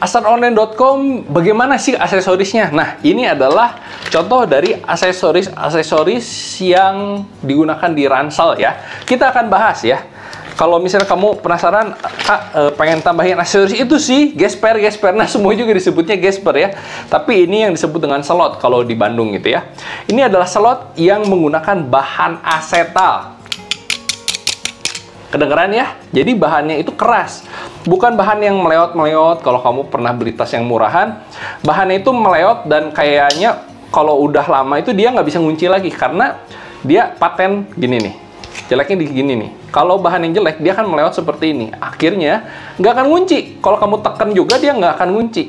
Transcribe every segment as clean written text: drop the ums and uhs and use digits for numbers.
astarnonline.com, bagaimana sih aksesorisnya? Nah, ini adalah contoh dari aksesoris yang digunakan di ransel ya. Kita akan bahas ya. Kalau misalnya kamu penasaran, Kak, pengen tambahin aksesoris itu sih, gesper. Nah, semua juga disebutnya gesper ya. Tapi ini yang disebut dengan slot kalau di Bandung gitu ya. Ini adalah slot yang menggunakan bahan asetal. Kedengeran ya? Jadi bahannya itu keras. Bukan bahan yang meleot-meleot. Kalau kamu pernah beli tas yang murahan, bahannya itu meleot dan kayaknya kalau udah lama itu dia nggak bisa ngunci lagi. Karena dia paten gini nih. Jeleknya di gini nih. Kalau bahan yang jelek, dia akan melewat seperti ini. Akhirnya, nggak akan ngunci. Kalau kamu tekan juga, dia nggak akan ngunci.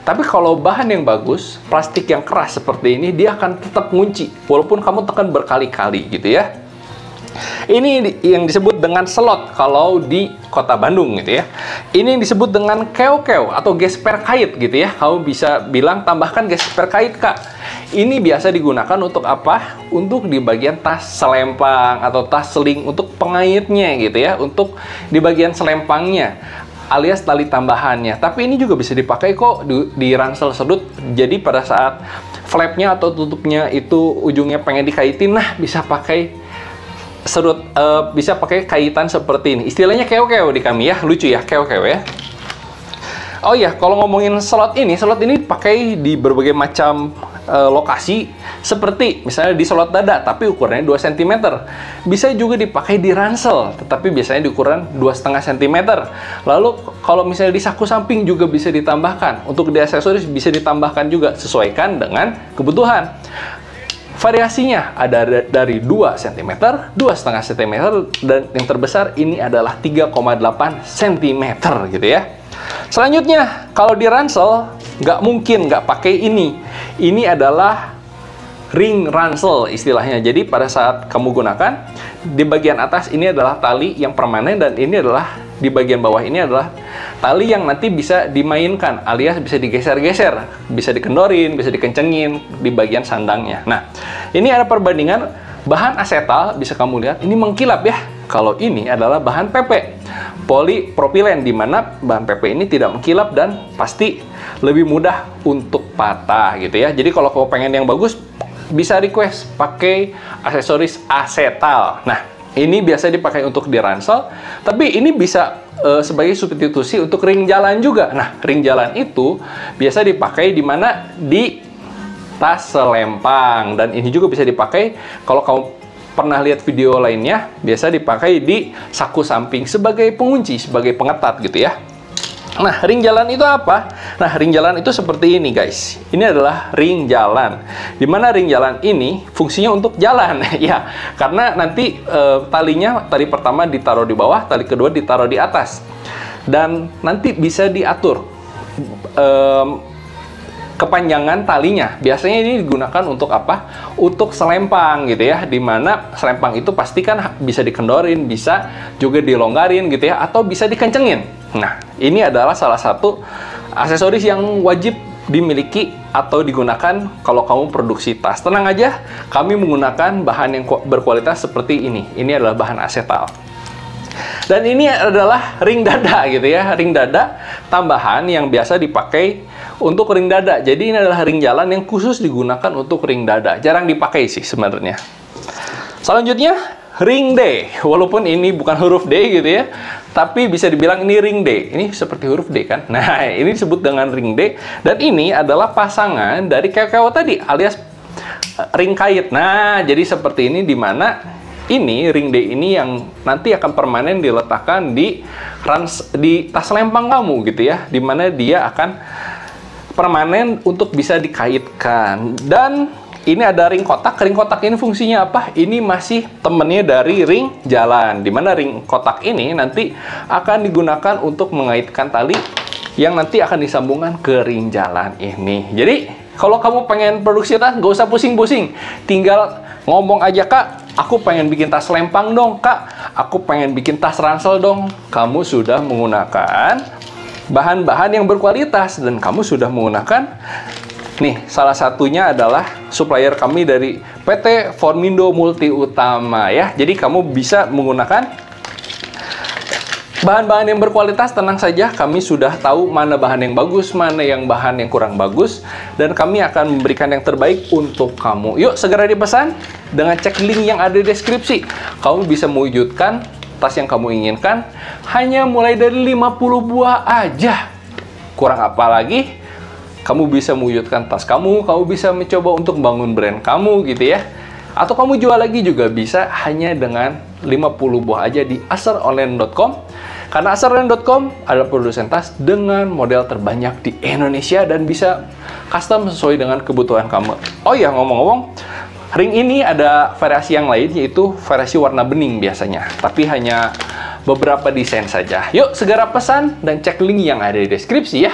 Tapi kalau bahan yang bagus, plastik yang keras seperti ini, dia akan tetap ngunci. Walaupun kamu tekan berkali-kali gitu ya. Ini yang disebut dengan slot kalau di kota Bandung gitu ya. Ini yang disebut dengan keo-keo atau gesper kait gitu ya. Kamu bisa bilang tambahkan gesper kait, Kak. Ini biasa digunakan untuk apa? Untuk di bagian tas selempang atau tas seling untuk pengaitnya gitu ya. Untuk di bagian selempangnya alias tali tambahannya. Tapi ini juga bisa dipakai kok di ransel sedut. Jadi pada saat flapnya atau tutupnya itu ujungnya pengen dikaitin, nah bisa pakai sedut, bisa pakai kaitan seperti ini. Istilahnya keo-keo di kami ya, lucu ya, keo-keo ya. Oh ya, kalau ngomongin slot ini pakai di berbagai macam lokasi, seperti misalnya di slot dada, tapi ukurannya 2 cm. Bisa juga dipakai di ransel, tetapi biasanya di ukuran 2,5 cm. Lalu kalau misalnya di saku samping juga bisa ditambahkan. Untuk di aksesoris bisa ditambahkan juga, sesuaikan dengan kebutuhan. Variasinya ada dari 2 cm, 2,5 cm, dan yang terbesar ini adalah 3,8 cm gitu ya. Selanjutnya, kalau di ransel, nggak mungkin nggak pakai ini. Ini adalah ring ransel istilahnya. Jadi pada saat kamu gunakan, di bagian atas ini adalah tali yang permanen, dan ini adalah di bagian bawah ini adalah tali yang nanti bisa dimainkan, alias bisa digeser-geser, bisa dikendorin, bisa dikencengin di bagian sandangnya. Nah, ini ada perbandingan bahan asetal, bisa kamu lihat, ini mengkilap ya. Kalau ini adalah bahan PP, polipropilen, di mana bahan PP ini tidak mengkilap dan pasti lebih mudah untuk patah gitu ya. Jadi kalau kamu pengen yang bagus, bisa request pakai aksesoris asetal. Nah, ini biasa dipakai untuk di ransel, tapi ini bisa sebagai substitusi untuk ring jalan juga. Nah, ring jalan itu biasa dipakai di mana? Di tas selempang, dan ini juga bisa dipakai kalau kamu pernah lihat video lainnya, biasa dipakai di saku samping sebagai pengunci, sebagai pengetat gitu ya. Nah, ring jalan itu apa? Nah, ring jalan itu seperti ini, guys. Ini adalah ring jalan. Dimana ring jalan ini fungsinya untuk jalan, ya. Karena nanti talinya, tali pertama ditaruh di bawah, tali kedua ditaruh di atas. Dan nanti bisa diatur kepanjangan talinya. Biasanya ini digunakan untuk apa? Untuk selempang gitu ya. Dimana selempang itu pasti kan bisa dikendorin, bisa juga dilonggarin gitu ya, atau bisa dikencengin. Nah, ini adalah salah satu aksesoris yang wajib dimiliki atau digunakan kalau kamu produksi tas. Tenang aja, kami menggunakan bahan yang berkualitas seperti ini. Ini adalah bahan asetal. Dan ini adalah ring dada gitu ya, ring dada tambahan yang biasa dipakai untuk ring dada. Jadi ini adalah ring jalan yang khusus digunakan untuk ring dada. Jarang dipakai sih sebenarnya. Selanjutnya, ring D. Walaupun ini bukan huruf D gitu ya, tapi bisa dibilang ini ring D. Ini seperti huruf D kan? Nah, ini disebut dengan ring D. Dan ini adalah pasangan dari keo-keo tadi, alias ring kait. Nah, jadi seperti ini, di mana ini ring D ini yang nanti akan permanen diletakkan di tas lempang kamu gitu ya, di mana dia akan permanen untuk bisa dikaitkan. Dan ini ada ring kotak. Ring kotak ini fungsinya apa? Ini masih temennya dari ring jalan, di mana ring kotak ini nanti akan digunakan untuk mengaitkan tali yang nanti akan disambungkan ke ring jalan ini. Jadi kalau kamu pengen produksi tas, nggak usah pusing-pusing, tinggal ngomong aja, Kak, aku pengen bikin tas lempang dong, Kak, aku pengen bikin tas ransel dong. Kamu sudah menggunakan bahan-bahan yang berkualitas, dan kamu sudah menggunakan, nih, salah satunya adalah supplier kami dari PT Formindo Multi Utama ya. Jadi kamu bisa menggunakan Bahan-bahan yang berkualitas, tenang saja, kami sudah tahu mana bahan yang bagus, mana yang bahan yang kurang bagus, dan kami akan memberikan yang terbaik untuk kamu. Yuk, segera dipesan dengan cek link yang ada di deskripsi. Kamu bisa mewujudkan tas yang kamu inginkan hanya mulai dari 50 buah aja. Kurang apa lagi? Kamu bisa mewujudkan tas kamu bisa mencoba untuk bangun brand kamu gitu ya. Atau kamu jual lagi juga bisa hanya dengan 50 buah aja di asaronline.com. Karena asaronline.com adalah produsen tas dengan model terbanyak di Indonesia dan bisa custom sesuai dengan kebutuhan kamu. Oh ya, ngomong-ngomong, ring ini ada variasi yang lain, yaitu variasi warna bening biasanya. Tapi hanya beberapa desain saja. Yuk, segera pesan dan cek link yang ada di deskripsi ya.